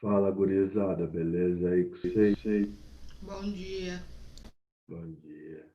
Fala, gurizada, beleza aí com vocês? Bom dia. Bom dia.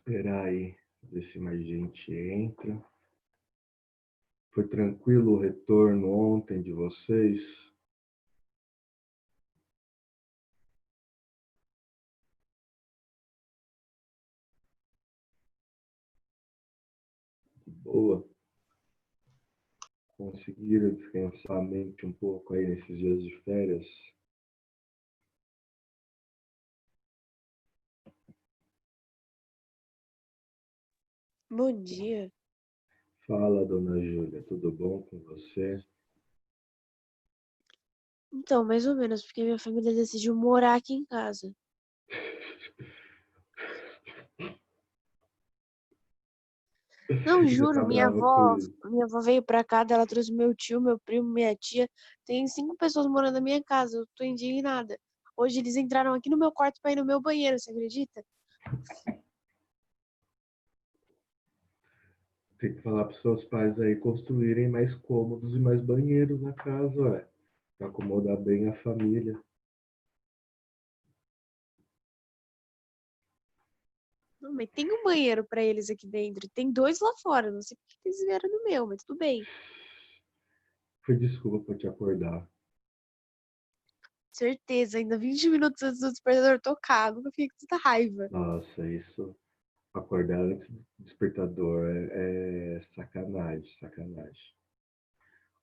Esperar aí, ver se mais gente entra. Foi tranquilo o retorno ontem de vocês? Boa. Conseguiram descansar a mente um pouco aí nesses dias de férias? Bom dia. Fala, dona Júlia, tudo bom com você? Então, mais ou menos, porque minha família decidiu morar aqui em casa. Não, Você juro, tá brava com isso? minha avó veio pra cá, daí ela trouxe meu tio, meu primo, minha tia. Tem 5 pessoas morando na minha casa, eu tô indignada. Hoje eles entraram aqui no meu quarto pra ir no meu banheiro, você acredita? Tem que falar para seus pais aí construírem mais cômodos e mais banheiros na casa, ué. Pra acomodar bem a família. Não, mas tem um banheiro pra eles aqui dentro, e tem 2 lá fora, não sei por que eles vieram no meu, mas tudo bem. Foi desculpa por te acordar. Certeza, ainda 20 minutos antes do despertador tocar, nunca fiquei com tanta raiva. Nossa, isso. Acordar antes do despertador é sacanagem, sacanagem.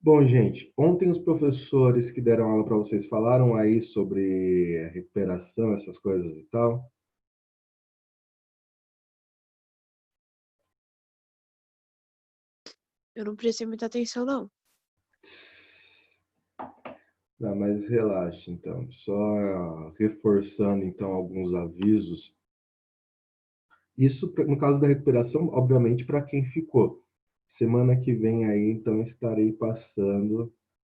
Bom, gente, ontem os professores que deram aula para vocês falaram aí sobre a recuperação, essas coisas e tal. Eu não prestei muita atenção, não. Não, mas relaxa, então. Só reforçando, então, alguns avisos. Isso, no caso da recuperação, obviamente, para quem ficou. Semana que vem aí, então, estarei passando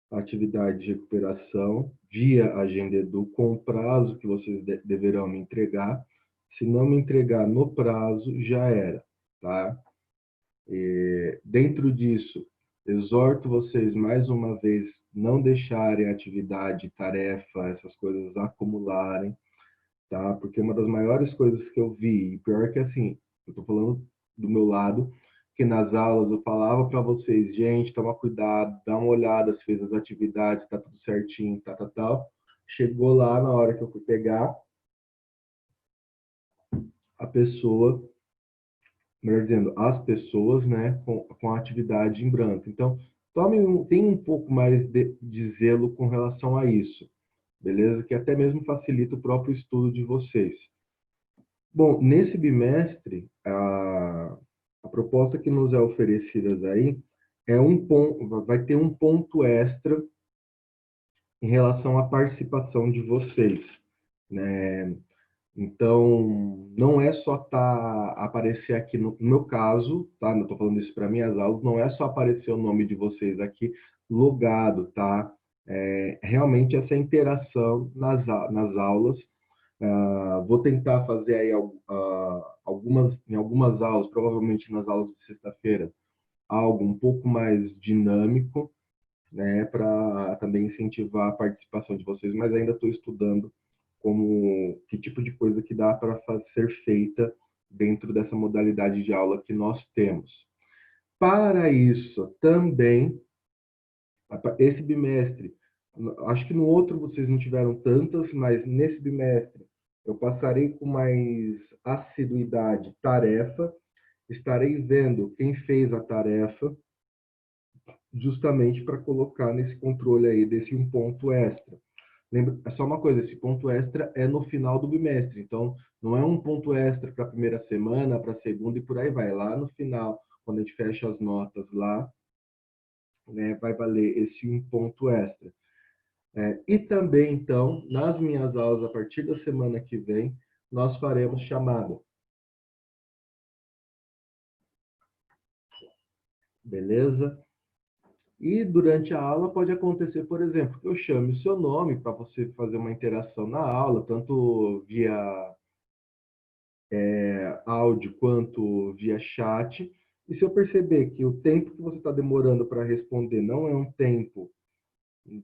a atividade de recuperação via Agenda Edu com o prazo que vocês deverão me entregar. Se não me entregar no prazo, já era, tá? Dentro disso, exorto vocês mais uma vez não deixarem atividade, tarefa, essas coisas acumularem, tá? Porque uma das maiores coisas que eu vi, e pior que assim, eu tô falando do meu lado, que nas aulas eu falava para vocês, gente, toma cuidado, dá uma olhada se fez as atividades, tá tudo certinho, tal. Chegou lá na hora que eu fui pegar, a pessoa, melhor dizendo, as pessoas, né, com a atividade em branco. Então, tenha um pouco mais de zelo com relação a isso, beleza? Que até mesmo facilita o próprio estudo de vocês. Bom, nesse bimestre, a proposta que nos é oferecida aí é vai ter um ponto extra em relação à participação de vocês, né? Então, não é só aparecer aqui no meu caso, tá? Não estou falando isso para minhas aulas, não é só aparecer o nome de vocês aqui logado, tá? Realmente essa interação nas aulas. Vou tentar fazer aí em algumas aulas, provavelmente nas aulas de sexta-feira, algo um pouco mais dinâmico, né, para também incentivar a participação de vocês, mas ainda estou estudando como que tipo de coisa que dá para ser feita dentro dessa modalidade de aula que nós temos. Para isso, também, esse bimestre, acho que no outro vocês não tiveram tantas, mas nesse bimestre eu passarei com mais assiduidade tarefa, estarei vendo quem fez a tarefa, justamente para colocar nesse controle aí desse um ponto extra. Lembra, é só uma coisa, esse ponto extra é no final do bimestre, então não é um ponto extra para a primeira semana, para a segunda e por aí vai. Lá no final, quando a gente fecha as notas lá, né, vai valer esse um ponto extra. E também, então, nas minhas aulas, a partir da semana que vem, nós faremos chamada. Beleza? E durante a aula pode acontecer, por exemplo, que eu chame o seu nome para você fazer uma interação na aula, tanto via áudio quanto via chat. E se eu perceber que o tempo que você está demorando para responder não é um tempo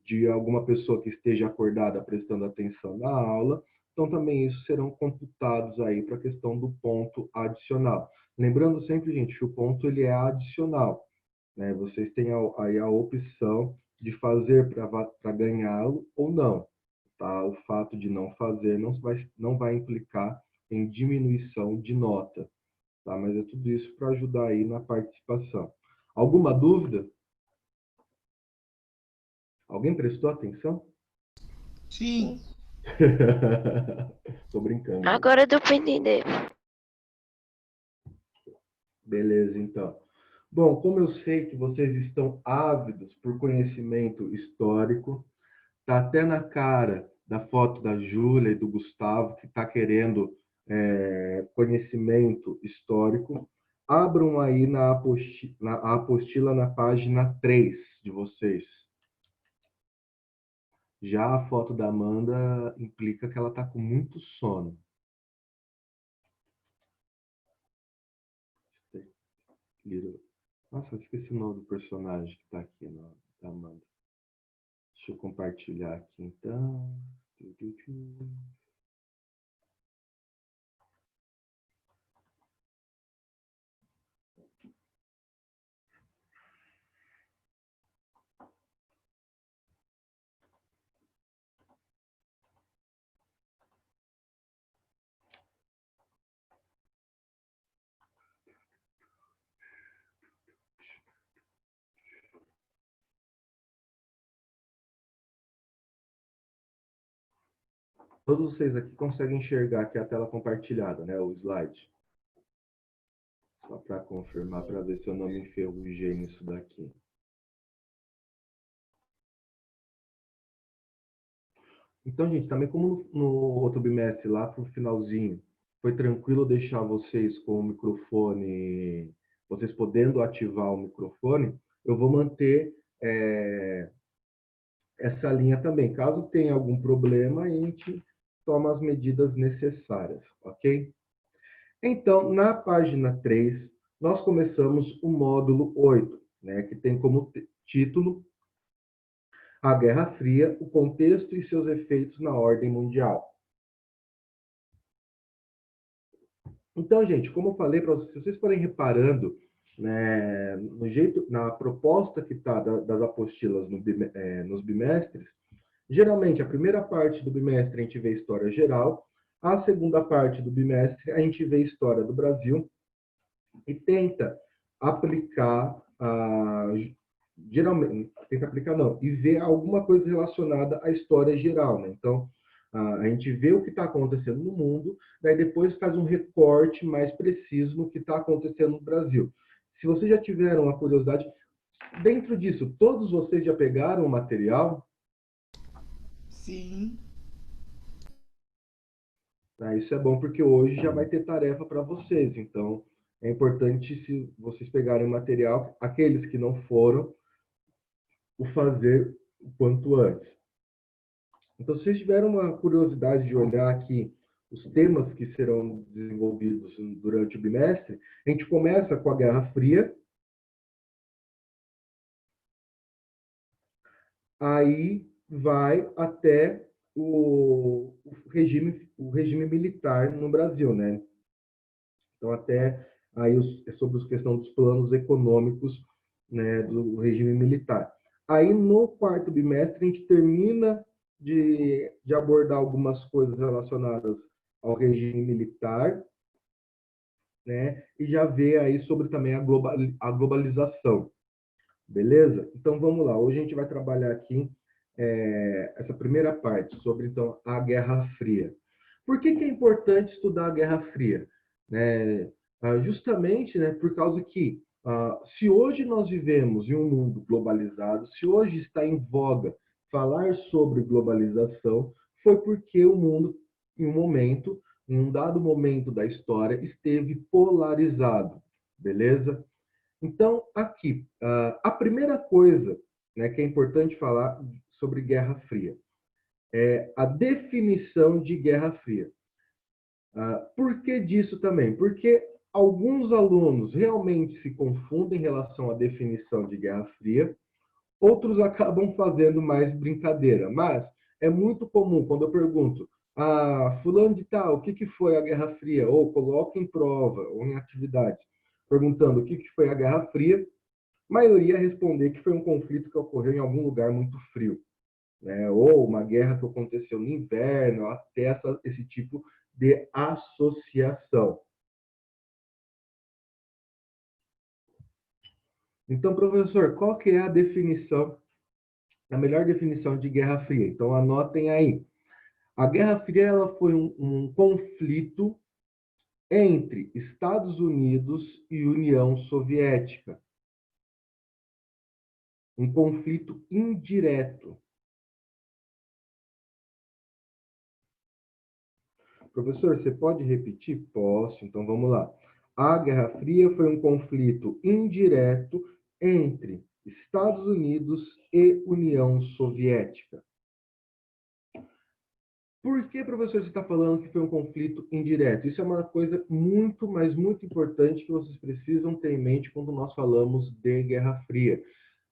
de alguma pessoa que esteja acordada prestando atenção na aula, então também isso serão computados aí para a questão do ponto adicional. Lembrando sempre, gente, que o ponto ele é adicional, né? Vocês têm aí a opção de fazer para ganhá-lo ou não. Tá? O fato de não fazer não vai implicar em diminuição de nota. Tá? Mas é tudo isso para ajudar aí na participação. Alguma dúvida? Alguém prestou atenção? Sim. Tô brincando, gente. Agora deu pra entender. Beleza, então. Bom, como eu sei que vocês estão ávidos por conhecimento histórico, tá até na cara da foto da Júlia e do Gustavo, que está querendo conhecimento histórico, abram aí a apostila na página 3 de vocês. Já a foto da Amanda implica que ela está com muito sono. Nossa, eu esqueci o nome do personagem que está aqui da Amanda. Deixa eu compartilhar aqui, então. Todos vocês aqui conseguem enxergar aqui a tela compartilhada, né? O slide. Só para confirmar, para ver se eu não me enferrujei nisso daqui. Então, gente, também como no outro bimestre, lá para o finalzinho, foi tranquilo deixar vocês com o microfone, vocês podendo ativar o microfone, eu vou manter essa linha também. Caso tenha algum problema, a gente toma as medidas necessárias, ok? Então, na página 3, nós começamos o módulo 8, né, que tem como título A Guerra Fria, o contexto e seus efeitos na ordem mundial. Então, gente, como eu falei para vocês, se vocês forem reparando, né, no jeito, na proposta que está das apostilas nos bimestres, geralmente a primeira parte do bimestre a gente vê história geral, a segunda parte do bimestre a gente vê história do Brasil e tenta aplicar, geralmente, tenta aplicar não, e ver alguma coisa relacionada à história geral, né? Então, a gente vê o que está acontecendo no mundo, daí depois faz um recorte mais preciso no que está acontecendo no Brasil. Se vocês já tiveram a curiosidade, dentro disso, todos vocês já pegaram o material? Sim. Isso é bom porque hoje já vai ter tarefa para vocês. Então, é importante se vocês pegarem o material, aqueles que não foram, o fazer o quanto antes. Então, se vocês tiveram uma curiosidade de olhar aqui os temas que serão desenvolvidos durante o bimestre, a gente começa com a Guerra Fria, aí vai até o regime militar no Brasil, né? Então, até aí sobre a questão dos planos econômicos, né, do regime militar. Aí, no quarto bimestre, a gente termina de abordar algumas coisas relacionadas ao regime militar, né, e já vê aí sobre também a globalização. Beleza? Então, vamos lá. Hoje a gente vai trabalhar aqui essa primeira parte, sobre, então, a Guerra Fria. Por que é importante estudar a Guerra Fria? Justamente, né, por causa que, se hoje nós vivemos em um mundo globalizado, se hoje está em voga falar sobre globalização, foi porque o mundo, em um momento, em um dado momento da história, esteve polarizado, beleza? Então, aqui, a primeira coisa, né, que é importante falar sobre Guerra Fria é a definição de Guerra Fria. Por que disso também? Porque alguns alunos realmente se confundem em relação à definição de Guerra Fria, outros acabam fazendo mais brincadeira, mas é muito comum quando eu pergunto fulano de tal, o que, que foi a Guerra Fria? Ou coloco em prova, ou em atividade, perguntando o que, que foi a Guerra Fria, a maioria responder que foi um conflito que ocorreu em algum lugar muito frio, né? Ou uma guerra que aconteceu no inverno, até esse tipo de associação. Então, professor, qual que é a definição, a melhor definição de Guerra Fria? Então, anotem aí. A Guerra Fria ela foi um conflito entre Estados Unidos e União Soviética. Um conflito indireto. Professor, você pode repetir? Posso, então vamos lá. A Guerra Fria foi um conflito indireto entre Estados Unidos e União Soviética. Por que, professor, você está falando que foi um conflito indireto? Isso é uma coisa muito, mas muito importante que vocês precisam ter em mente quando nós falamos de Guerra Fria.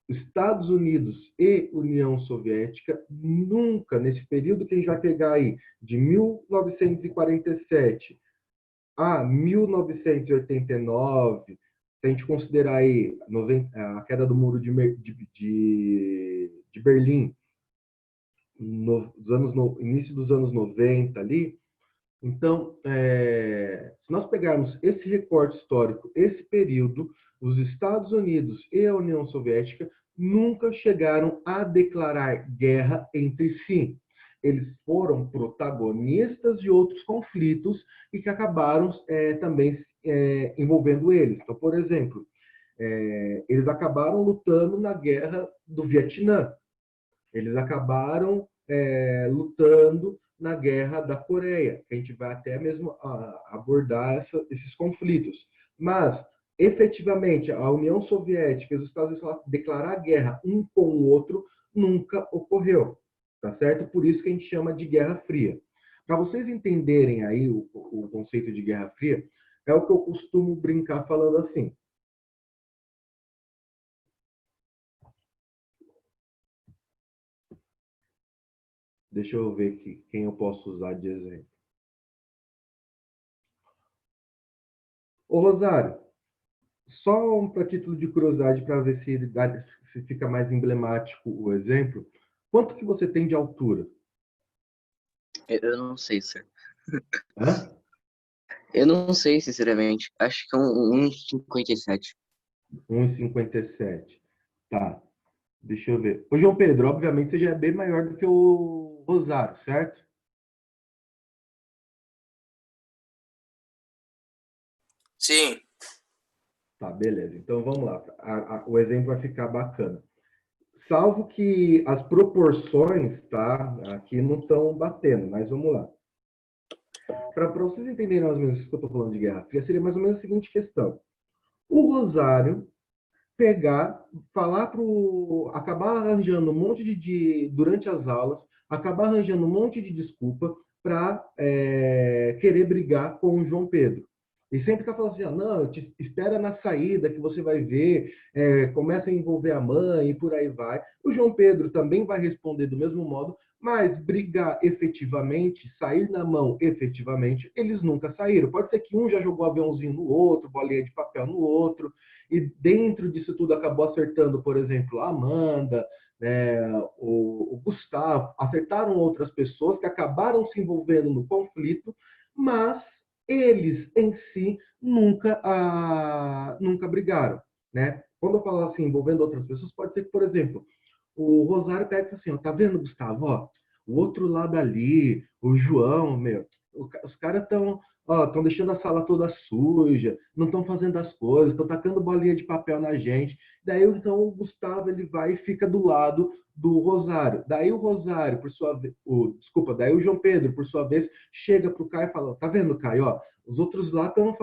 Estados Unidos e União Soviética nunca, nesse período que a gente vai pegar aí, de 1947 a 1989, se a gente considerar aí a queda do muro de Berlim, início dos anos 90 ali, então, se nós pegarmos esse recorte histórico, esse período, os Estados Unidos e a União Soviética nunca chegaram a declarar guerra entre si. Eles foram protagonistas de outros conflitos e que acabaram também envolvendo eles. Então, por exemplo, eles acabaram lutando na guerra do Vietnã. Eles acabaram lutando na guerra da Coreia. A gente vai até mesmo abordar esses conflitos. Mas, efetivamente, a União Soviética e os Estados Unidos declarar guerra um com o outro nunca ocorreu. Tá certo? Por isso que a gente chama de Guerra Fria. Para vocês entenderem aí o conceito de Guerra Fria, é o que eu costumo brincar falando assim. Deixa eu ver aqui quem eu posso usar de exemplo. Ô, Rosário, só para título de curiosidade, para ver se fica mais emblemático o exemplo, quanto que você tem de altura? Eu não sei, sir. Hã? Eu não sei, sinceramente. Acho que é um 1,57. 1,57. Tá, deixa eu ver. Ô, João Pedro, obviamente você já é bem maior do que o Rosário, certo? Sim. Tá, beleza. Então vamos lá. O exemplo vai ficar bacana. Salvo que as proporções, tá? Aqui não estão batendo, mas vamos lá. Para vocês entenderem mais ou menos o que eu estou falando de Guerra Fria, seria mais ou menos a seguinte questão. O Rosário pegar, acabar arranjando um monte durante as aulas, acabar arranjando um monte de desculpa para querer brigar com o João Pedro. E sempre fica falando assim, não, espera na saída que você vai ver, começa a envolver a mãe e por aí vai. O João Pedro também vai responder do mesmo modo, mas brigar efetivamente, sair na mão efetivamente, eles nunca saíram. Pode ser que um já jogou aviãozinho no outro, bolinha de papel no outro, e dentro disso tudo acabou acertando, por exemplo, a Amanda, né, o Gustavo, acertaram outras pessoas que acabaram se envolvendo no conflito, mas eles em si nunca brigaram, né? Quando eu falo assim, envolvendo outras pessoas, pode ser que, por exemplo, o Rosário pega assim, ó, tá vendo, Gustavo, ó, o outro lado ali, o João, meu, Os caras estão deixando a sala toda suja, não estão fazendo as coisas, estão tacando bolinha de papel na gente. Daí, então, o Gustavo ele vai e fica do lado do Rosário. Daí o Rosário, por sua vez, desculpa, daí o João Pedro, por sua vez, chega pro Caio e fala: tá vendo, Caio? Ó, os outros lá estão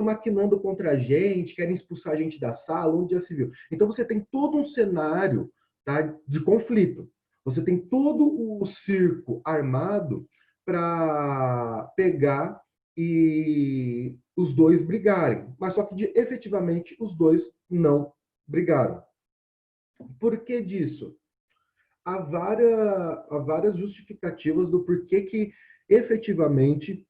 maquinando contra a gente, querem expulsar a gente da sala, onde já se viu. Então você tem todo um cenário, tá, de conflito. Você tem todo o circo armado para pegar e os dois brigarem. Mas só que efetivamente os dois não brigaram. Por que disso? Há várias justificativas do porquê que efetivamente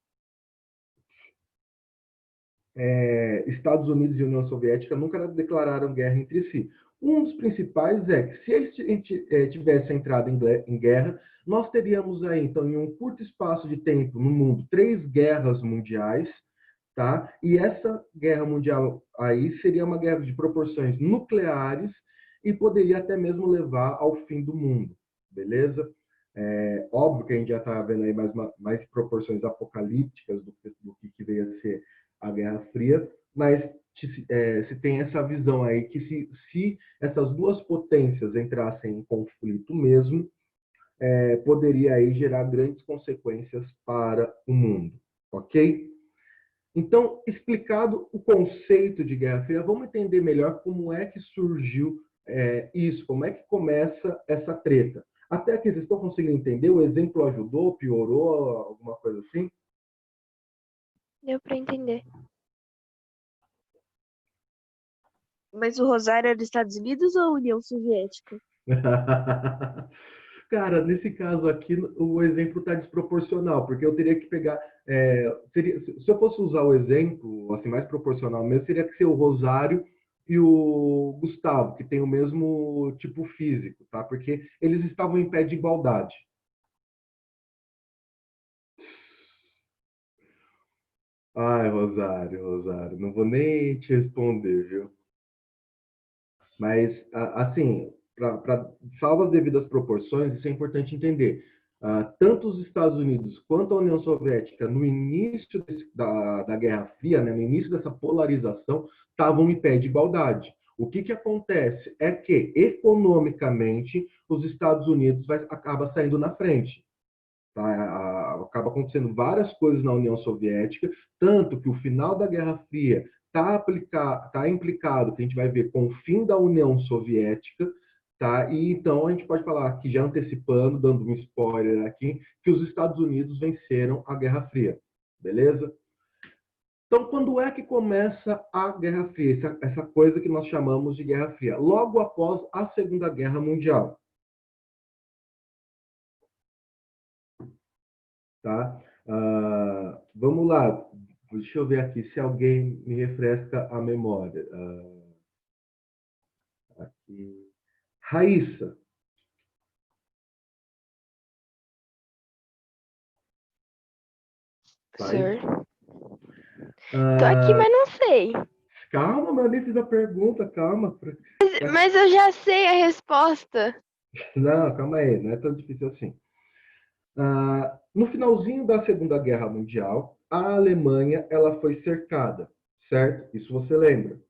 Estados Unidos e União Soviética nunca declararam guerra entre si. Um dos principais é que se eles tivessem entrado em guerra, nós teríamos aí, então, em um curto espaço de tempo no mundo, 3 guerras mundiais, tá? E essa guerra mundial aí seria uma guerra de proporções nucleares e poderia até mesmo levar ao fim do mundo, beleza? Óbvio que a gente já está vendo aí mais proporções apocalípticas do que veio a ser a Guerra Fria, mas se tem essa visão aí que se essas duas potências entrassem em conflito mesmo, poderia aí gerar grandes consequências para o mundo, ok? Então, explicado o conceito de Guerra Fria, vamos entender melhor como é que surgiu isso, como é que começa essa treta. Até aqui, vocês estão conseguindo entender? O exemplo ajudou, piorou, alguma coisa assim? Deu pra entender. Mas o Rosário era dos Estados Unidos ou União Soviética? Cara, nesse caso aqui, o exemplo está desproporcional, porque eu teria que pegar. Se eu fosse usar o exemplo assim, mais proporcional mesmo, teria que ser o Rosário e o Gustavo, que tem o mesmo tipo físico, tá? Porque eles estavam em pé de igualdade. Ai, Rosário, não vou nem te responder, viu? Mas, assim, salvo as devidas proporções, isso é importante entender. Tanto os Estados Unidos quanto a União Soviética, no início da Guerra Fria, né, no início dessa polarização, estavam em pé de igualdade. O que acontece é que, economicamente, os Estados Unidos acaba saindo na frente. Tá? Acaba acontecendo várias coisas na União Soviética, tanto que o final da Guerra Fria está implicado, que a gente vai ver, com o fim da União Soviética, tá? E então a gente pode falar que, já antecipando, dando um spoiler aqui, que os Estados Unidos venceram a Guerra Fria, beleza? Então, quando é que começa a Guerra Fria, essa coisa que nós chamamos de Guerra Fria? Logo após a Segunda Guerra Mundial, tá? Vamos lá, deixa eu ver aqui se alguém me refresca a memória. Aqui. Raíssa. Sir. Tô aqui, Ah, mas não sei. calma, mas eu nem fiz a pergunta, calma. Mas eu já sei a resposta. Não, calma aí, não é tão difícil assim. No finalzinho da Segunda Guerra Mundial, a Alemanha ela foi cercada, certo? Isso você lembra?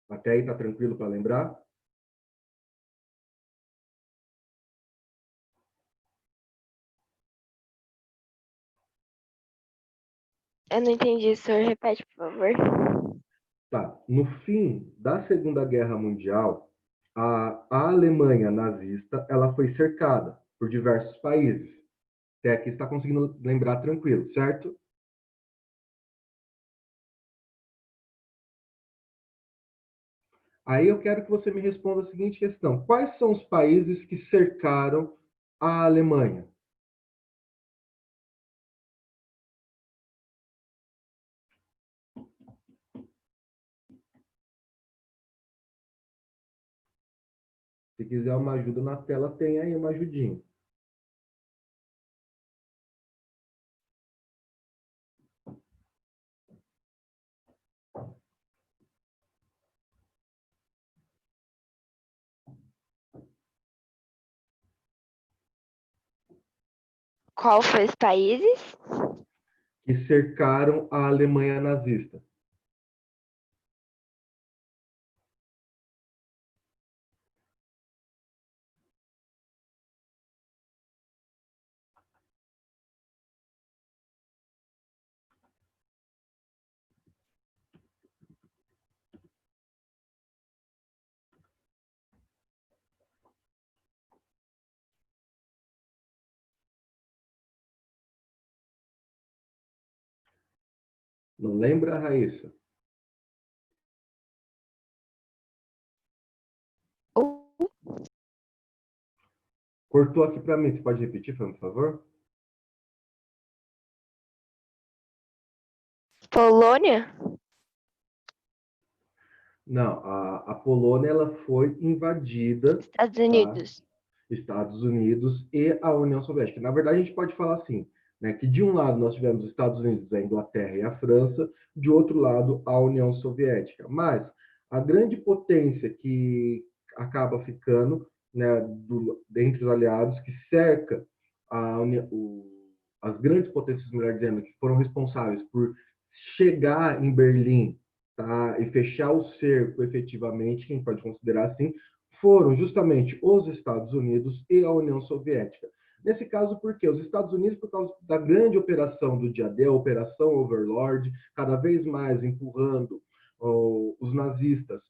Até aí tá tranquilo para lembrar? Eu não entendi, senhor. Repete, por favor. Tá. No fim da Segunda Guerra Mundial, a Alemanha nazista ela foi cercada por diversos países. Até aqui está conseguindo lembrar tranquilo, certo? Aí eu quero que você me responda a seguinte questão: quais são os países que cercaram a Alemanha? Se quiser uma ajuda na tela, tem aí uma ajudinha. Qual foi os países? que cercaram a Alemanha nazista? Não lembra, Raíssa? Cortou aqui para mim. Você pode repetir, por favor? Polônia? Não, a Polônia ela foi invadida, Estados tá? Unidos. Estados Unidos e a União Soviética. Na verdade, a gente pode falar assim, né, que de um lado nós tivemos os Estados Unidos, a Inglaterra e a França, de outro lado a União Soviética. Mas a grande potência que acaba ficando, né, dentre os aliados, que cerca as grandes potências, melhor dizendo, que foram responsáveis por chegar em Berlim, tá, e fechar o cerco efetivamente, que a gente pode considerar assim, foram justamente os Estados Unidos e a União Soviética. Nesse caso, por quê? Os Estados Unidos, por causa da grande operação do dia D, a Operação Overlord, cada vez mais empurrando os nazistas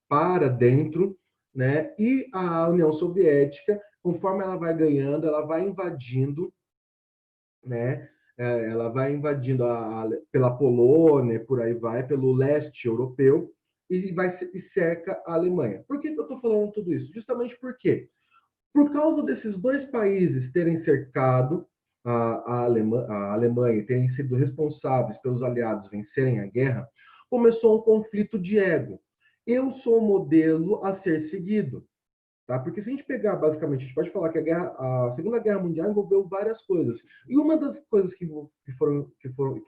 para dentro, né? E a União Soviética, conforme ela vai ganhando, ela vai invadindo, né? Ela vai invadindo pela Polônia, por aí vai, pelo leste europeu, e cerca a Alemanha. Por que eu estou falando tudo isso? Justamente porque, por causa desses dois países terem cercado a Alemanha e terem sido responsáveis pelos aliados vencerem a guerra, começou um conflito de ego. Eu sou o modelo a ser seguido. Tá? Porque se a gente pegar, basicamente, a gente pode falar que a Segunda Guerra Mundial envolveu várias coisas. E uma das coisas que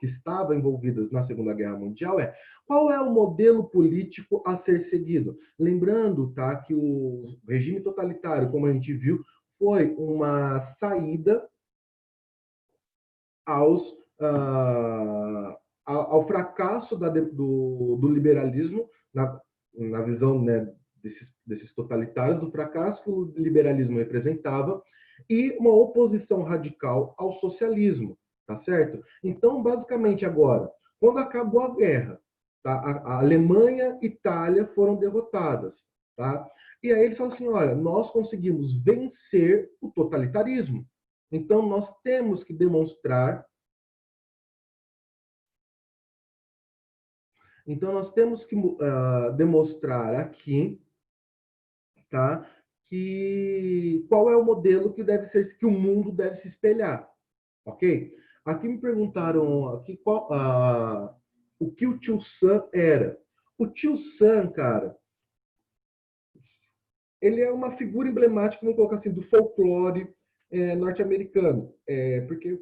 estava envolvidas na Segunda Guerra Mundial é qual é o modelo político a ser seguido. Lembrando, tá, que o regime totalitário, como a gente viu, foi uma saída aos, ao fracasso do liberalismo na visão, né, desses totalitários, do fracasso que o liberalismo representava e uma oposição radical ao socialismo, tá certo? Então, basicamente, agora, quando acabou a guerra, tá, a Alemanha e a Itália foram derrotadas, tá? E aí eles falam assim, olha, nós conseguimos vencer o totalitarismo. Então, nós temos que demonstrar demonstrar aqui, tá, que qual é o modelo que deve ser, que o mundo deve se espelhar, ok? Aqui me perguntaram aqui o que o Tio Sam era. O Tio Sam, cara, ele é uma figura emblemática, vamos colocar assim, do folclore norte-americano, porque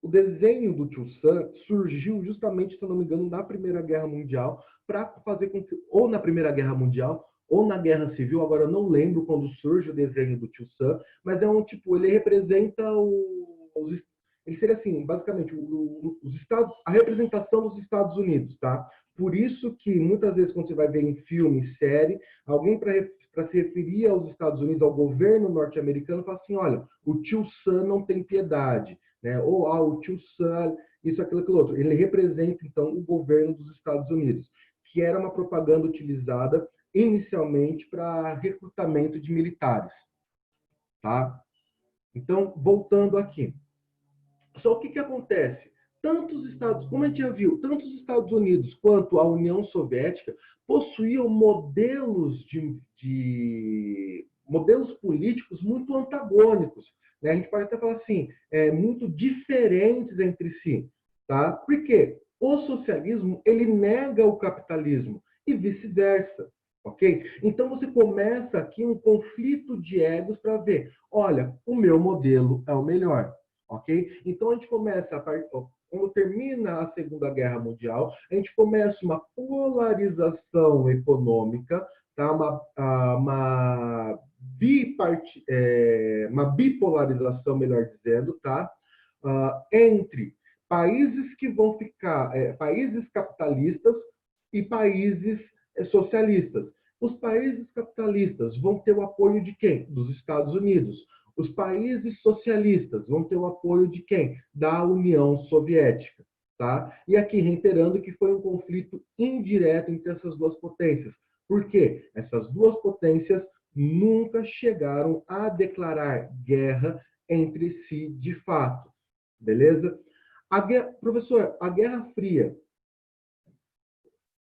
o desenho do Tio Sam surgiu justamente, se eu não me engano, na Primeira Guerra Mundial, para fazer com que, ou na Primeira Guerra Mundial, ou na Guerra Civil, agora eu não lembro quando surge o desenho do Tio Sam, mas é um tipo, ele representa ele seria assim, basicamente, os Estados, a representação dos Estados Unidos, tá? Por isso que muitas vezes quando você vai ver em filme, série, alguém para se referir aos Estados Unidos, ao governo norte-americano, fala assim, olha, o Tio Sam não tem piedade, né? Ou o Tio Sam, isso, aquilo outro. Ele representa, então, o governo dos Estados Unidos, que era uma propaganda utilizada inicialmente para recrutamento de militares, tá? Então, voltando aqui. Só o que acontece? Tanto os Estados, como a gente já viu, tanto os Estados Unidos quanto a União Soviética possuíam modelos políticos muito antagônicos, né? A gente pode até falar assim, muito diferentes entre si, tá? Por quê? O socialismo ele nega o capitalismo e vice-versa, ok? Então você começa aqui um conflito de egos para ver, olha, o meu modelo é o melhor. Ok? Então a gente começa, quando termina a Segunda Guerra Mundial, a gente começa uma polarização econômica, tá? uma uma bipolarização, melhor dizendo, tá? Entre países que vão ficar, países capitalistas e países socialistas. Os países capitalistas vão ter o apoio de quem? Dos Estados Unidos. Os países socialistas vão ter o apoio de quem? Da União Soviética. Tá? E aqui, reiterando que foi um conflito indireto entre essas duas potências. Por quê? Essas duas potências nunca chegaram a declarar guerra entre si de fato. Beleza? Professor, a Guerra Fria,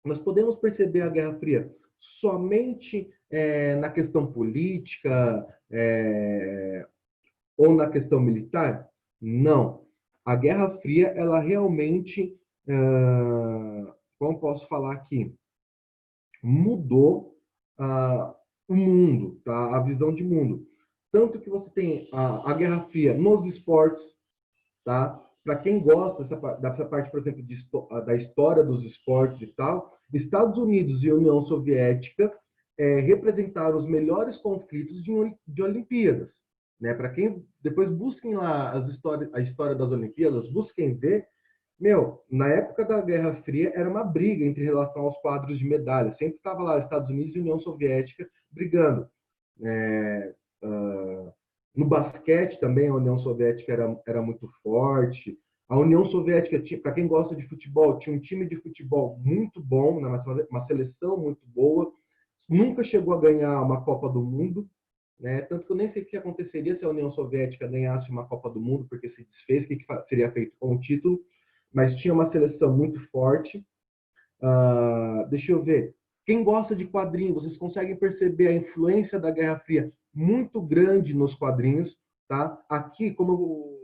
nós podemos perceber a Guerra Fria somente na questão política ou na questão militar? Não. A Guerra Fria, ela realmente, como posso falar aqui, mudou o mundo, tá? A visão de mundo. Tanto que você tem a Guerra Fria nos esportes, tá? Para quem gosta dessa parte, por exemplo, da história dos esportes e tal, Estados Unidos e União Soviética representaram os melhores conflitos de Olimpíadas. Né? Para quem depois busquem lá a história das Olimpíadas, busquem ver, na época da Guerra Fria era uma briga entre relação aos quadros de medalha. Sempre estava lá Estados Unidos e União Soviética brigando. No basquete também a União Soviética era muito forte. A União Soviética, para quem gosta de futebol, tinha um time de futebol muito bom, né? Uma seleção muito boa. Nunca chegou a ganhar uma Copa do Mundo. Né? Tanto que eu nem sei o que aconteceria se a União Soviética ganhasse uma Copa do Mundo, porque se desfez, o que seria feito com o título. Mas tinha uma seleção muito forte. Deixa eu ver. Quem gosta de quadrinhos, vocês conseguem perceber a influência da Guerra Fria muito grande nos quadrinhos. Tá? Aqui eu vou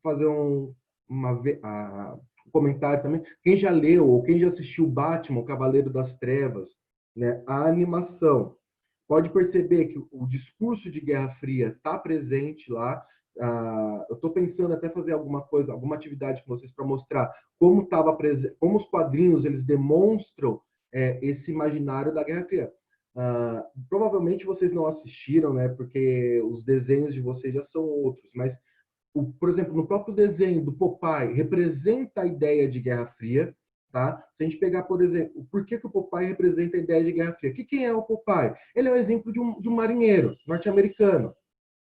fazer um comentário também. Quem já leu ou quem já assistiu Batman, o Cavaleiro das Trevas, né? A animação, pode perceber que o discurso de Guerra Fria está presente lá. Eu estou pensando até fazer alguma atividade com vocês para mostrar como os quadrinhos eles demonstram esse imaginário da Guerra Fria. Provavelmente vocês não assistiram, né? Porque os desenhos de vocês já são outros. Mas, por exemplo, no próprio desenho do Popeye representa a ideia de Guerra Fria. Tá? Se a gente pegar, por exemplo, por que o Popeye representa a ideia de Guerra Fria? Quem é o Popeye? Ele é o exemplo de um marinheiro norte-americano.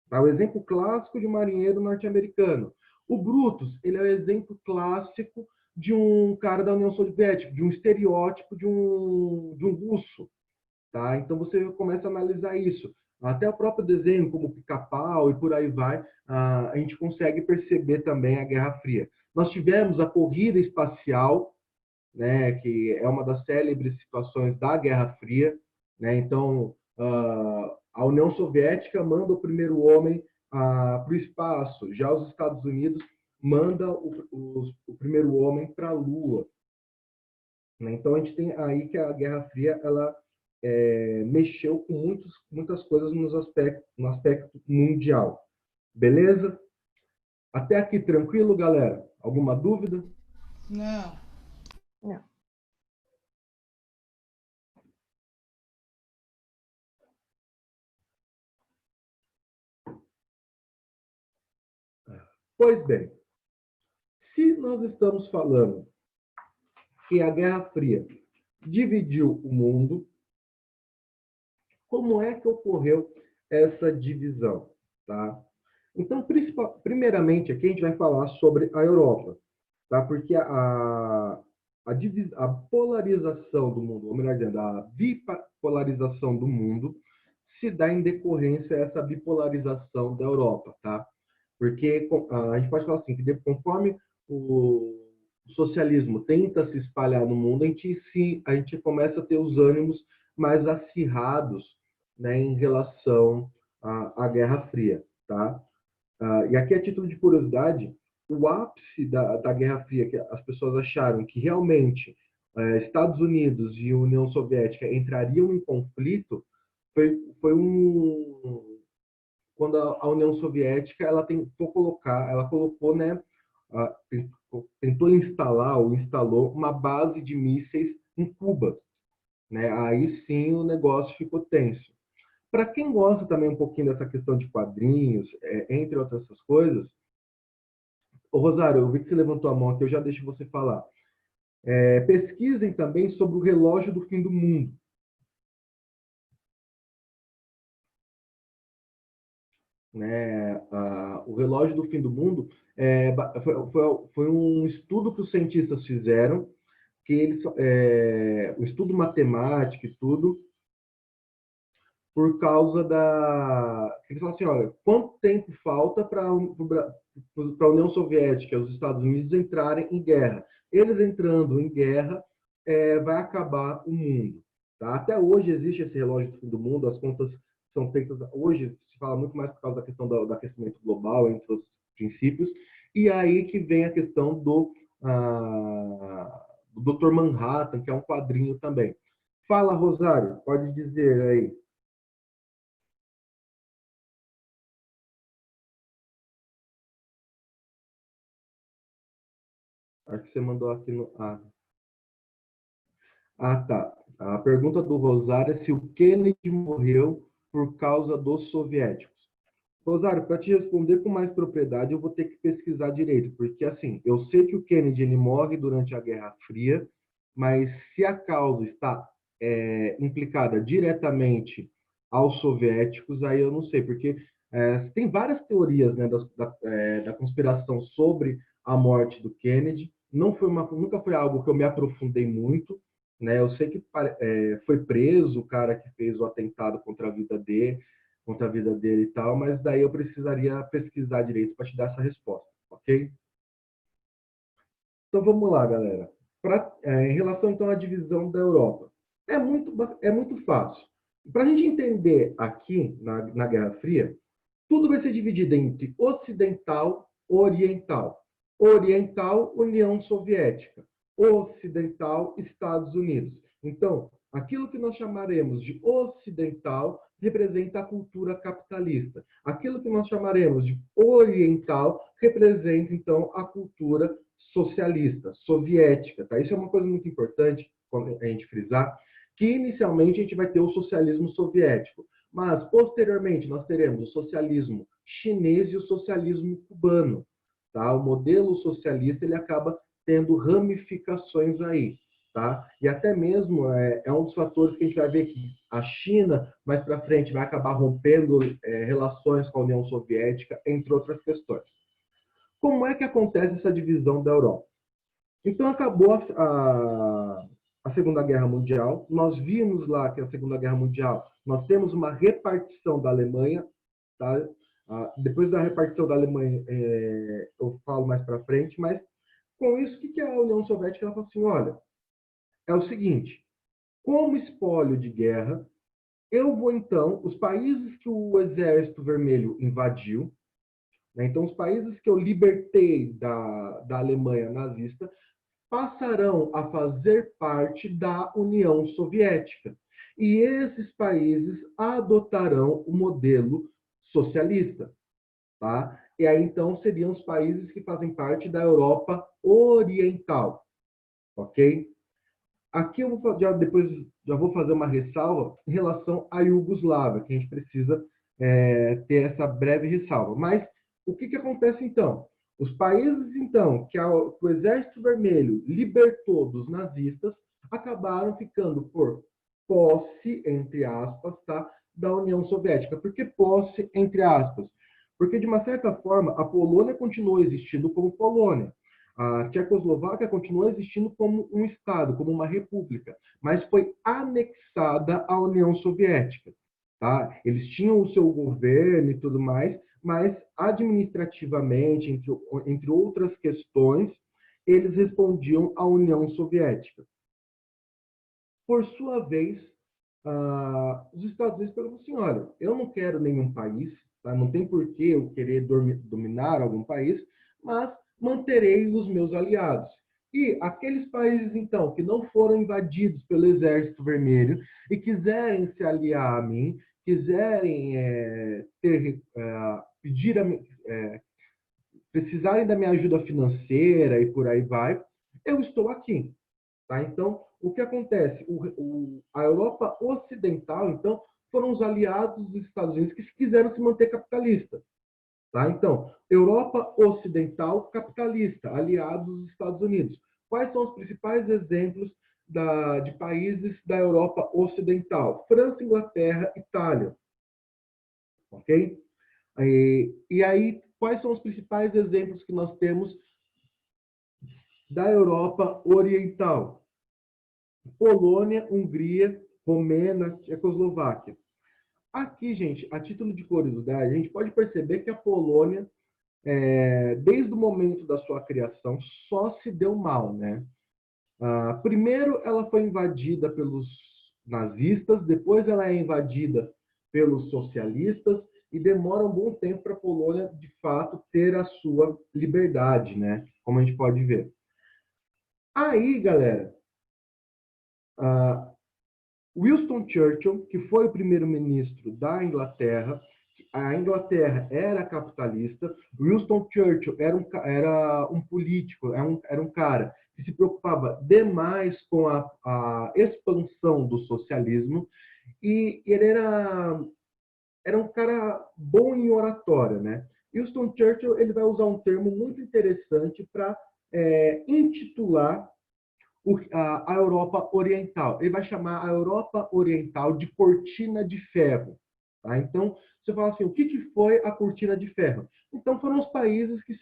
Tá? O exemplo clássico de um marinheiro norte-americano. O Brutus, ele é o exemplo clássico de um cara da União Soviética, de um estereótipo de um russo. Tá? Então você começa a analisar isso. Até o próprio desenho, como Pica-Pau e por aí vai, a gente consegue perceber também a Guerra Fria. Nós tivemos a corrida espacial, né, que é uma das célebres situações da Guerra Fria. Né? Então, a União Soviética manda o primeiro homem para o espaço, já os Estados Unidos manda o primeiro homem para a Lua. Né? Então, a gente tem aí que a Guerra Fria ela mexeu com muitas coisas no aspecto mundial. Beleza? Até aqui, tranquilo, galera? Alguma dúvida? Não. Não. Pois bem, se nós estamos falando que a Guerra Fria dividiu o mundo, como é que ocorreu essa divisão? Tá? Então, primeiramente, aqui a gente vai falar sobre a Europa, tá? Porque a polarização do mundo, ou melhor dizendo, a bipolarização do mundo se dá em decorrência a essa bipolarização da Europa, tá? Porque a gente pode falar assim, que conforme o socialismo tenta se espalhar no mundo, a gente começa a ter os ânimos mais acirrados, né, em relação à Guerra Fria, tá? E aqui, a título de curiosidade, o ápice da Guerra Fria, que as pessoas acharam que realmente Estados Unidos e União Soviética entrariam em conflito, foi quando a União Soviética ela colocou, né, tentou instalar ou instalou uma base de mísseis em Cuba. Né? Aí sim o negócio ficou tenso. Para quem gosta também um pouquinho dessa questão de quadrinhos, entre outras essas coisas, ô Rosário, eu vi que você levantou a mão aqui, eu já deixo você falar. Pesquisem também sobre o relógio do fim do mundo. Né? O relógio do fim do mundo foi um estudo que os cientistas fizeram, que um estudo matemático e tudo, por causa da... Eles falam assim, olha, quanto tempo falta para a União Soviética e os Estados Unidos entrarem em guerra? Eles entrando em guerra, vai acabar o mundo. Tá? Até hoje existe esse relógio do fim do mundo, as contas são feitas... Hoje se fala muito mais por causa da questão do aquecimento global, entre os princípios, e aí que vem a questão do Dr. Manhattan, que é um quadrinho também. Fala, Rosário, pode dizer aí. Acho que você mandou aqui no... tá. A pergunta do Rosário é se o Kennedy morreu por causa dos soviéticos. Rosário, para te responder com mais propriedade, eu vou ter que pesquisar direito, porque assim, eu sei que o Kennedy ele morre durante a Guerra Fria, mas se a causa está implicada diretamente aos soviéticos, aí eu não sei, porque tem várias teorias, né, da conspiração sobre a morte do Kennedy. Nunca foi algo que eu me aprofundei muito, né? Eu sei que foi preso o cara que fez o atentado contra a vida dele e tal, mas daí eu precisaria pesquisar direito para te dar essa resposta, ok? Então vamos lá, galera. Em relação então à divisão da Europa, é muito fácil. Para a gente entender aqui na Guerra Fria, tudo vai ser dividido entre ocidental e oriental. Oriental, União Soviética. Ocidental, Estados Unidos. Então, aquilo que nós chamaremos de ocidental representa a cultura capitalista. Aquilo que nós chamaremos de oriental representa, então, a cultura socialista, soviética. Tá? Isso é uma coisa muito importante a gente frisar, que inicialmente a gente vai ter o socialismo soviético, mas posteriormente nós teremos o socialismo chinês e o socialismo cubano. Tá? O modelo socialista ele acaba tendo ramificações aí. Tá? E até mesmo é um dos fatores que a gente vai ver que a China, mais para frente, vai acabar rompendo relações com a União Soviética, entre outras questões. Como é que acontece essa divisão da Europa? Então, acabou a Segunda Guerra Mundial. Nós vimos lá que a Segunda Guerra Mundial, nós temos uma repartição da Alemanha. Tá? Depois da repartição da Alemanha, eu falo mais para frente, mas com isso, o que a União Soviética ela falou assim, olha, é o seguinte, como espólio de guerra, eu vou então, os países que o Exército Vermelho invadiu, né, então os países que eu libertei da Alemanha nazista, passarão a fazer parte da União Soviética. E esses países adotarão o modelo socialista. Tá? E aí, então, seriam os países que fazem parte da Europa Oriental. Ok? Aqui eu depois já vou fazer uma ressalva em relação à Iugoslávia, que a gente precisa ter essa breve ressalva. Mas o que acontece então? Os países então que o Exército Vermelho libertou dos nazistas acabaram ficando por posse, entre aspas, tá, da União Soviética. Por que posse, entre aspas? Porque, de uma certa forma, a Polônia continuou existindo como Polônia. A Tchecoslováquia continuou existindo como um Estado, como uma república, mas foi anexada à União Soviética. Tá? Eles tinham o seu governo e tudo mais, mas administrativamente, entre outras questões, eles respondiam à União Soviética. Por sua vez, os Estados Unidos perguntam assim, olha, eu não quero nenhum país, tá? Não tem por que eu querer dominar algum país, mas manterei os meus aliados. E aqueles países, então, que não foram invadidos pelo Exército Vermelho e quiserem se aliar a mim, quiserem precisarem da minha ajuda financeira e por aí vai, eu estou aqui. Tá? Então, o que acontece? A Europa Ocidental, então, foram os aliados dos Estados Unidos que quiseram se manter capitalistas. Tá? Então, Europa Ocidental capitalista, aliados dos Estados Unidos. Quais são os principais exemplos de países da Europa Ocidental? França, Inglaterra, Itália. Ok? E aí, quais são os principais exemplos que nós temos da Europa Oriental? Polônia, Hungria, Romênia, Tchecoslováquia. Aqui, gente, a título de curiosidade, a gente pode perceber que a Polônia, desde o momento da sua criação, só se deu mal, né? Primeiro, ela foi invadida pelos nazistas, depois ela é invadida pelos socialistas, e demora um bom tempo para a Polônia, de fato, ter a sua liberdade, né? Como a gente pode ver. Aí, galera, Winston Churchill, que foi o primeiro-ministro da Inglaterra, a Inglaterra era capitalista, Winston Churchill era um político, era um cara que se preocupava demais com a expansão do socialismo, e ele era um cara bom em oratória, né? Winston Churchill ele vai usar um termo muito interessante para intitular a Europa Oriental. Ele vai chamar a Europa Oriental de cortina de ferro. Tá? Então, você fala assim, o que foi a cortina de ferro? Então, foram os países que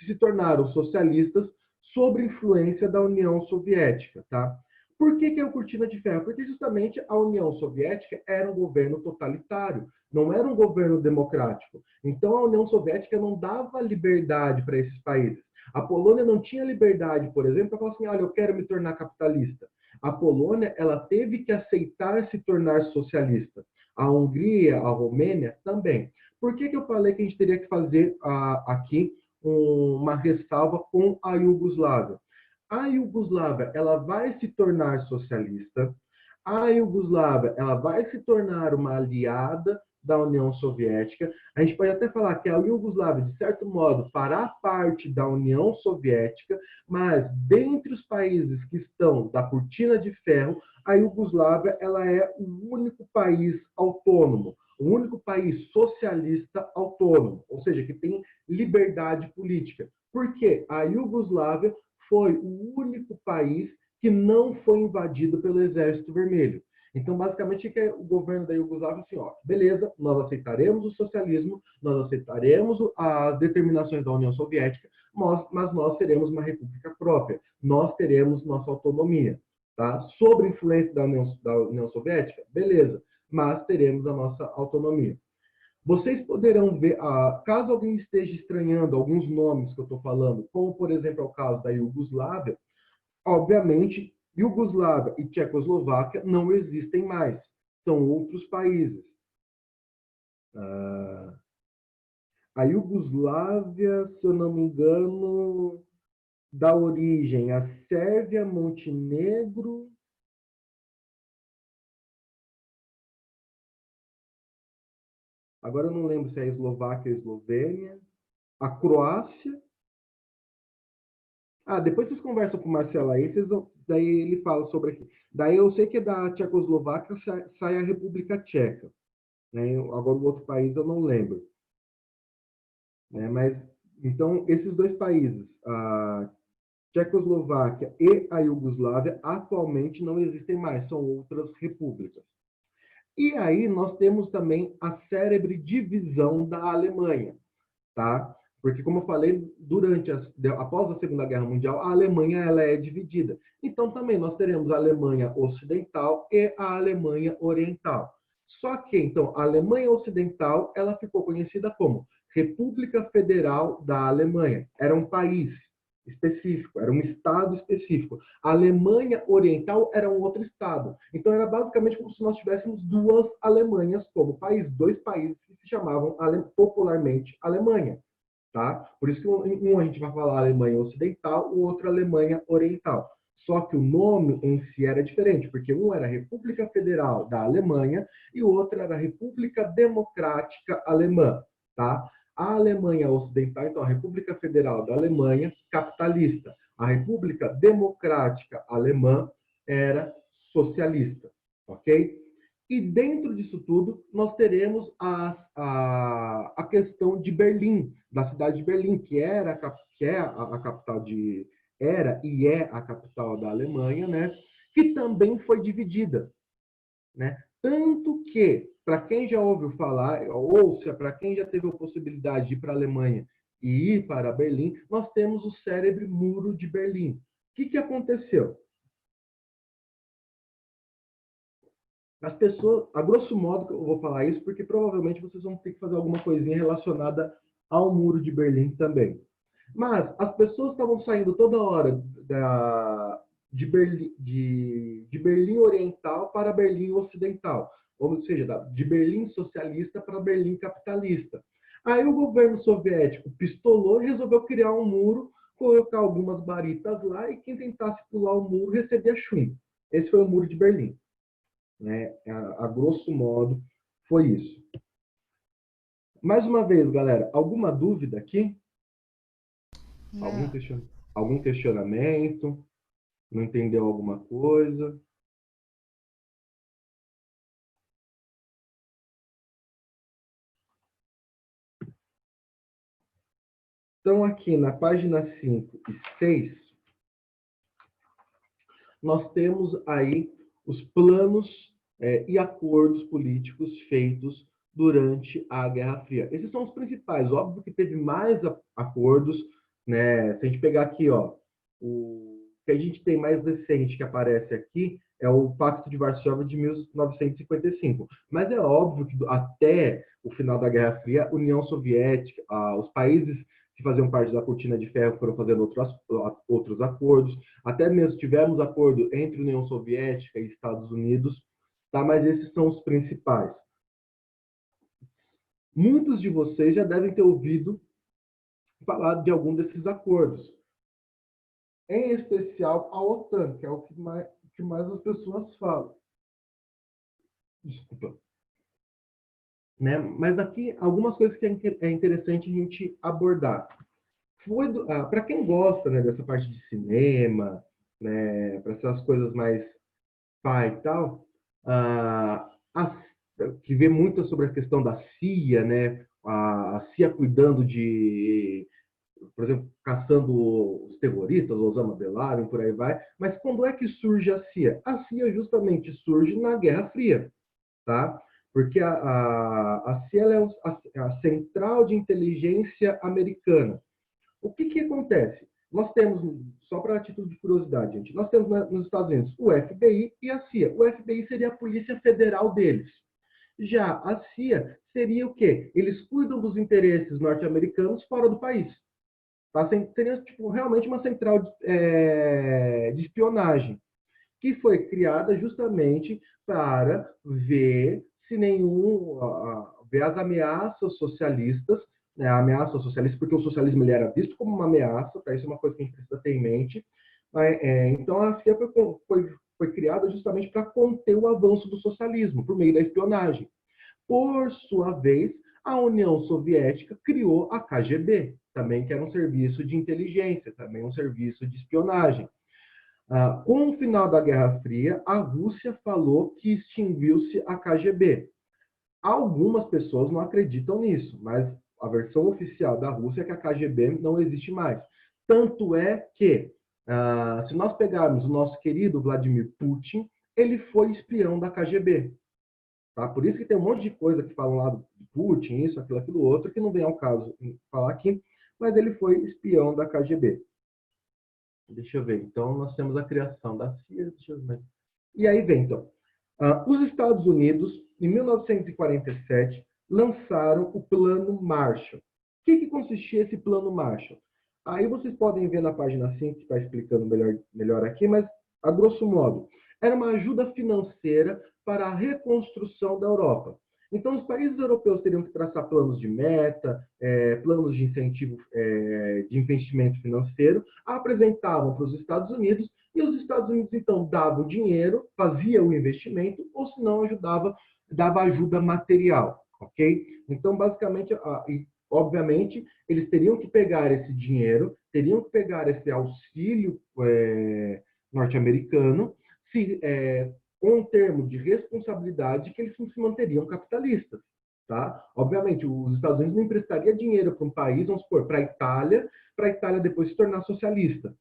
se tornaram socialistas sob influência da União Soviética. Tá? Por que é a cortina de ferro? Porque justamente a União Soviética era um governo totalitário, não era um governo democrático. Então, a União Soviética não dava liberdade para esses países. A Polônia não tinha liberdade, por exemplo, para falar assim, olha, eu quero me tornar capitalista. A Polônia, ela teve que aceitar se tornar socialista. A Hungria, a Romênia também. Por que eu falei que a gente teria que fazer aqui uma ressalva com a Iugoslávia? A Iugoslávia, ela vai se tornar socialista. A Iugoslávia, ela vai se tornar uma aliada da União Soviética. A gente pode até falar que a Iugoslávia, de certo modo, fará parte da União Soviética, mas dentre os países que estão da cortina de ferro, a Iugoslávia ela é o único país autônomo, o único país socialista autônomo, ou seja, que tem liberdade política. Por quê? A Iugoslávia foi o único país que não foi invadido pelo Exército Vermelho. Então, basicamente, que o governo da Iugoslávia assim, ó, beleza, nós aceitaremos o socialismo, nós aceitaremos as determinações da União Soviética, mas nós teremos uma república própria, nós teremos nossa autonomia. Tá? Sob influência da União Soviética, beleza, mas teremos a nossa autonomia. Vocês poderão ver, caso alguém esteja estranhando alguns nomes que eu estou falando, como, por exemplo, é o caso da Iugoslávia, obviamente, Iugoslávia e Tchecoslováquia não existem mais. São outros países. A Iugoslávia, se eu não me engano, dá origem à Sérvia, Montenegro. Agora eu não lembro se é a Eslováquia ou a Eslovênia. A Croácia. Depois vocês conversam com o Marcelo aí, daí ele fala sobre aqui. Daí eu sei que da Tchecoslováquia sai a República Tcheca. Né? Agora o outro país eu não lembro. Né? Mas, então, esses dois países, a Tchecoslováquia e a Iugoslávia, atualmente não existem mais, são outras repúblicas. E aí nós temos também a célebre divisão da Alemanha, tá? Porque, como eu falei, após a Segunda Guerra Mundial, a Alemanha ela é dividida. Então, também nós teremos a Alemanha Ocidental e a Alemanha Oriental. Só que, então, a Alemanha Ocidental ela ficou conhecida como República Federal da Alemanha. Era um país específico, era um estado específico. A Alemanha Oriental era um outro estado. Então, era basicamente como se nós tivéssemos duas Alemanhas como país, dois países que se chamavam popularmente Alemanha. Tá? Por isso que um a gente vai falar Alemanha Ocidental, o outro Alemanha Oriental. Só que o nome em si era diferente, porque um era República Federal da Alemanha e o outro era República Democrática Alemã. Tá? A Alemanha Ocidental, então, a República Federal da Alemanha, capitalista. A República Democrática Alemã era socialista. Ok? E dentro disso tudo, nós teremos a questão de Berlim, da cidade de Berlim, que era que é a capital era e é a capital da Alemanha, né? Que também foi dividida, né? Tanto que, para quem já ouviu falar, ou para quem já teve a possibilidade de ir para a Alemanha e ir para Berlim, nós temos o célebre Muro de Berlim. O que aconteceu? As pessoas, a grosso modo, eu vou falar isso porque provavelmente vocês vão ter que fazer alguma coisinha relacionada ao Muro de Berlim também. Mas as pessoas estavam saindo toda hora de Berlim Oriental para Berlim Ocidental, ou seja, de Berlim socialista para Berlim capitalista. Aí o governo soviético pistolou e resolveu criar um muro, colocar algumas baritas lá e quem tentasse pular o muro recebia chumbo. Esse foi o Muro de Berlim. Né? A grosso modo, foi isso. Mais uma vez, galera, alguma dúvida aqui? Algum questionamento? Não entendeu alguma coisa? Então, aqui na página 5 e 6, nós temos aí os planos e acordos políticos feitos durante a Guerra Fria. Esses são os principais. Óbvio que teve mais acordos, né? Se a gente pegar aqui, ó, o que a gente tem mais recente que aparece aqui é o Pacto de Varsóvia de 1955. Mas é óbvio que até o final da Guerra Fria, a União Soviética, os países que faziam parte da cortina de ferro foram fazendo outros acordos. Até mesmo tivemos acordo entre União Soviética e Estados Unidos, tá? Mas esses são os principais. Muitos de vocês já devem ter ouvido falar de algum desses acordos. Em especial a OTAN, que é o que mais as pessoas falam. Desculpa. Né? Mas aqui, algumas coisas que é interessante a gente abordar. Para quem gosta, né, dessa parte de cinema, né, para essas coisas mais pai e tal, que vê muito sobre a questão da CIA, né, a CIA cuidando de, por exemplo, caçando os terroristas, Osama Bin Laden, por aí vai. Mas quando é que surge a CIA? A CIA justamente surge na Guerra Fria, tá? Porque a CIA é a Central de Inteligência Americana. O que acontece? Nós temos, só para título de curiosidade, gente, nós temos nos Estados Unidos o FBI e a CIA. O FBI seria a Polícia Federal deles. Já a CIA seria o quê? Eles cuidam dos interesses norte-americanos fora do país. Tá? Seria realmente uma central de espionagem, que foi criada justamente para ver se ver as ameaças socialistas, né, a ameaça socialista, porque o socialismo ele era visto como uma ameaça, tá? Isso é uma coisa que a gente precisa ter em mente. Então, a CIA foi criada justamente para conter o avanço do socialismo, por meio da espionagem. Por sua vez, a União Soviética criou a KGB, também que era um serviço de inteligência, também um serviço de espionagem. Com o final da Guerra Fria, a Rússia falou que extinguiu-se a KGB. Algumas pessoas não acreditam nisso, mas a versão oficial da Rússia é que a KGB não existe mais. Tanto é que, se nós pegarmos o nosso querido Vladimir Putin, ele foi espião da KGB. Tá? Por isso que tem um monte de coisa que falam lá de Putin, isso, aquilo, outro, que não vem ao caso falar aqui, mas ele foi espião da KGB. Deixa eu ver. Então, nós temos a criação da CIA. Deixa eu ver. E aí vem, então. Os Estados Unidos, em 1947, lançaram o Plano Marshall. O que consistia esse Plano Marshall? Aí vocês podem ver na página 5, que está explicando melhor aqui, mas, a grosso modo, era uma ajuda financeira para a reconstrução da Europa. Então, os países europeus teriam que traçar planos de meta, planos de incentivo de investimento financeiro, apresentavam para os Estados Unidos, e os Estados Unidos, então, davam dinheiro, fazia o investimento, ou se não, dava ajuda material, ok? Então, basicamente, obviamente, eles teriam que pegar esse dinheiro, teriam que pegar esse auxílio norte-americano, com um termo de responsabilidade que eles se manteriam capitalistas. Tá? Obviamente, os Estados Unidos não emprestaria dinheiro para um país, vamos supor, para a Itália depois se tornar socialista.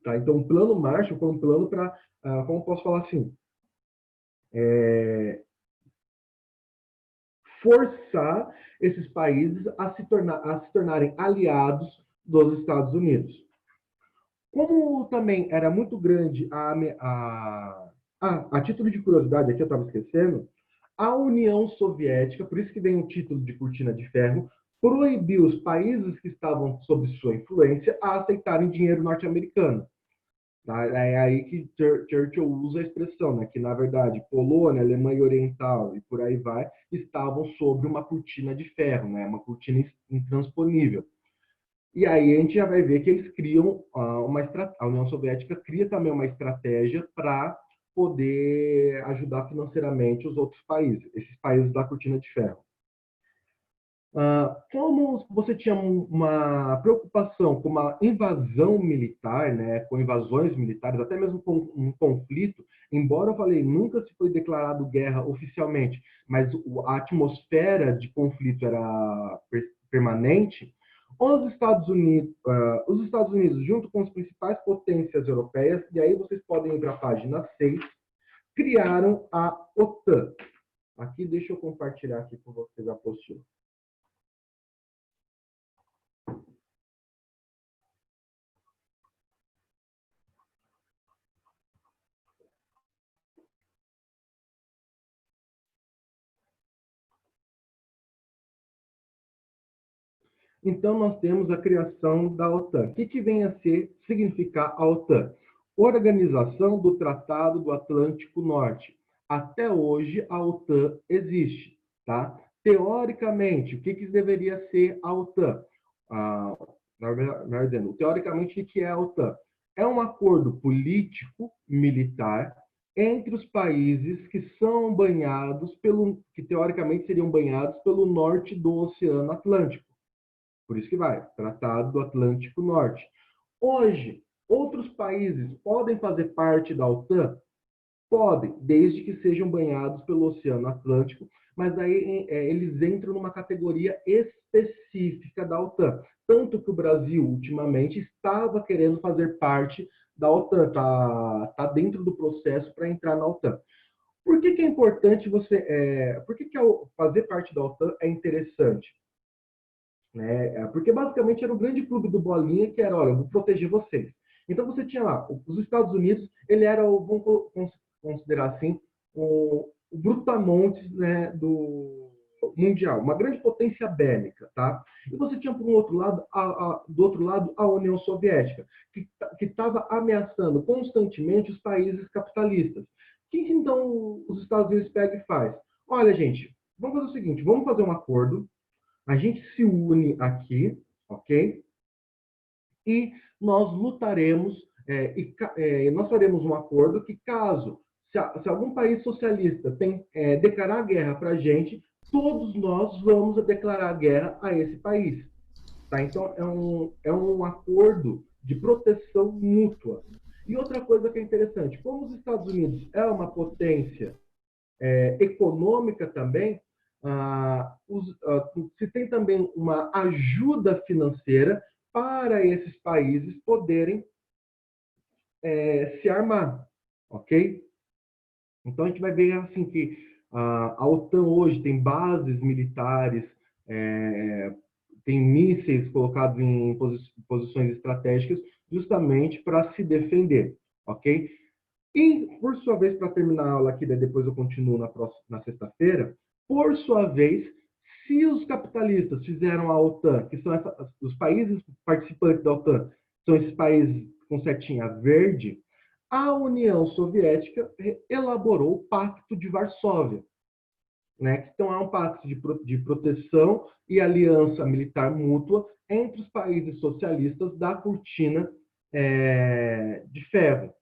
Tá? Então, o plano Marshall foi um plano para, como posso falar assim, forçar esses países a se tornarem aliados dos Estados Unidos. Como também era muito grande a título de curiosidade, aqui eu estava esquecendo, a União Soviética, por isso que vem o título de cortina de ferro, proibiu os países que estavam sob sua influência a aceitarem dinheiro norte-americano. Tá? É aí que Churchill usa a expressão, né, que, na verdade, Polônia, Alemanha Oriental e por aí vai, estavam sobre uma cortina de ferro, né, uma cortina intransponível. E aí a gente já vai ver que eles criam a União Soviética cria também uma estratégia para poder ajudar financeiramente os outros países, esses países da cortina de ferro. Como você tinha uma preocupação com uma invasão militar, né, com invasões militares, até mesmo com um conflito, embora eu falei, nunca se foi declarado guerra oficialmente, mas a atmosfera de conflito era permanente, os Estados Unidos, junto com as principais potências europeias, e aí vocês podem ir para a página 6, criaram a OTAN. Aqui, deixa eu compartilhar aqui com vocês a apostila. Então, nós temos a criação da OTAN. O que vem a significar a OTAN? Organização do Tratado do Atlântico Norte. Até hoje, a OTAN existe. Tá? Teoricamente, o que deveria ser a OTAN? Teoricamente, o que é a OTAN? É um acordo político-militar entre os países que são banhados que teoricamente seriam banhados pelo norte do Oceano Atlântico. Por isso que vai, Tratado do Atlântico Norte. Hoje, outros países podem fazer parte da OTAN? Podem, desde que sejam banhados pelo Oceano Atlântico, mas aí eles entram numa categoria específica da OTAN. Tanto que o Brasil, ultimamente, estava querendo fazer parte da OTAN, está dentro do processo para entrar na OTAN. Por que é importante por que fazer parte da OTAN é interessante? Porque basicamente era o grande clube do Bolinha, que era, olha, eu vou proteger vocês. Então você tinha lá, os Estados Unidos, ele era, vamos considerar assim, o brutamontes, né, do mundial, uma grande potência bélica, tá? E você tinha, por um outro lado, do outro lado, a União Soviética, que estava ameaçando constantemente os países capitalistas. O que então os Estados Unidos pega e faz? Olha, gente, vamos fazer o seguinte, vamos fazer um acordo. A gente se une aqui, ok? E nós lutaremos, nós faremos um acordo que caso, se algum país socialista declarar guerra para a gente, todos nós vamos declarar guerra a esse país. Tá? Então, é um acordo de proteção mútua. E outra coisa que é interessante, como os Estados Unidos é uma potência econômica também, se tem também uma ajuda financeira para esses países poderem se armar, ok? Então, a gente vai ver assim que a OTAN hoje tem bases militares, tem mísseis colocados em posições estratégicas justamente para se defender, ok? E, por sua vez, para terminar a aula aqui, depois eu continuo na sexta-feira, por sua vez, se os capitalistas fizeram a OTAN, que são os países participantes da OTAN, são esses países com setinha verde, a União Soviética elaborou o Pacto de Varsóvia, né? Então, é um pacto de proteção e aliança militar mútua entre os países socialistas da cortina de ferro.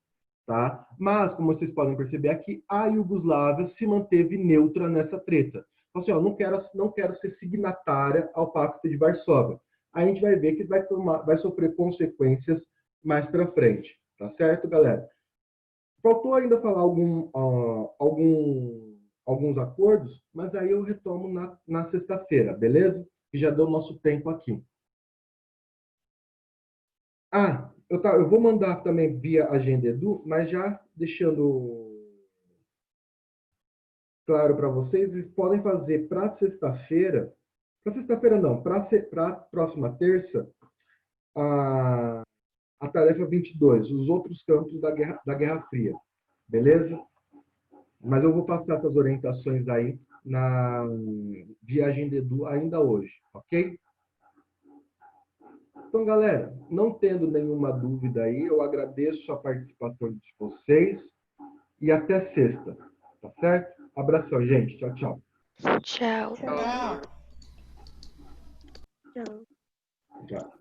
Tá? Mas, como vocês podem perceber aqui, a Iugoslávia se manteve neutra nessa treta. Então, assim, não quero ser signatária ao Pacto de Varsóvia. A gente vai ver que vai sofrer consequências mais para frente. Tá certo, galera? Faltou ainda falar alguns acordos, mas aí eu retomo na sexta-feira, beleza? Que já deu nosso tempo aqui. Eu vou mandar também via Agenda Edu, mas já deixando claro para vocês, vocês podem fazer para sexta-feira não, para a próxima terça, a tarefa 22, os outros campos da Guerra Fria, beleza? Mas eu vou passar essas orientações aí via Agenda Edu ainda hoje, ok? Então, galera, não tendo nenhuma dúvida aí, eu agradeço a participação de vocês e até sexta, tá certo? Abração, gente. Tchau, tchau. Tchau. Tchau. Tchau. Tchau.